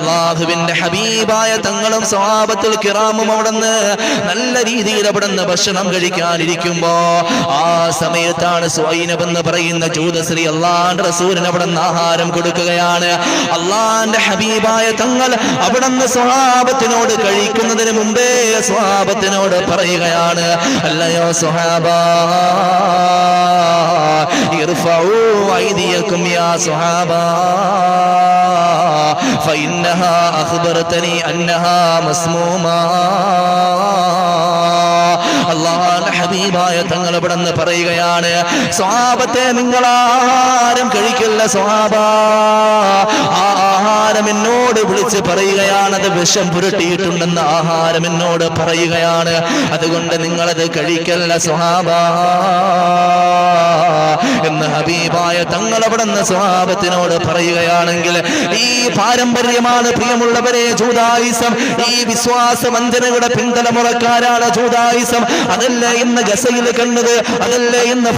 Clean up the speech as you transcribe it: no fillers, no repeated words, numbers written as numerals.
അല്ലാഹുവിന്റെ ഹബീബായ തങ്ങളും സ്വഹാബത്തുൽ കിറാമും അവിടുന്ന് നല്ല രീതിയിൽ അവിടുന്ന് ഭക്ഷണം കഴിക്കാനിരിക്കുമ്പോ ആ സമയത്താണ് സുഐനബ് എന്ന് പറയുന്ന ജൂതശ്രീ അല്ലാഹുവിന്റെ റസൂലിന് അവിടുന്ന് ആഹാരം കൊടുക്കുകയാണ്. അല്ലാഹുവിന്റെ ഹബീബായ തങ്ങൾ അവിടുന്ന് സ്വഹാബത്തിനോട് കഴിക്കുന്നതിന് മുമ്പേ സ്വഹാബത്തിനോട് പറയുകയാണ്, അല്ലയോ സ്വഹാബാ ഇർഫഉ ഐദിയകും യാ സ്വഹാബാ ഫഇന്നഹാ അഖ്ബറതനി അന്നഹാ മസ്മൂമാ. അല്ലാഹുവിന്റെ ഹബീബായ തങ്ങൾ ഇവിടുന്ന് പറയുകയാണ്, സ്വഹാബത്തെ നിങ്ങളാരും കഴിക്കില്ല സ്വഹാബാ. ആ ആഹാരം എന്നോട് വിളിച്ച് പറയുകയാണ്, അത് വിഷം പുരട്ടിയിട്ടുണ്ടെന്ന് ആഹാരം എന്നോട് പറയുകയാണ്, അതുകൊണ്ട് നിങ്ങളത് കഴിക്കല്ല സ്വഹാബാ എന്ന് ഹബീബായ തങ്ങൾ അവിടുന്ന് സ്വഹാബത്തിനോട് പറയുകയാണെങ്കിൽ ഈ പാരമ്പര്യമാണ് പ്രിയമുള്ളവരെ ജൂദായിസം. ഈ വിശ്വാസവഞ്ചനയുടെ പിന്തലമുറക്കാരാണ് ജൂദായിസം. അതല്ലേ ഇന്ന് ഗസയിൽ കണ്ടത്, അതല്ലേ ഇന്ന്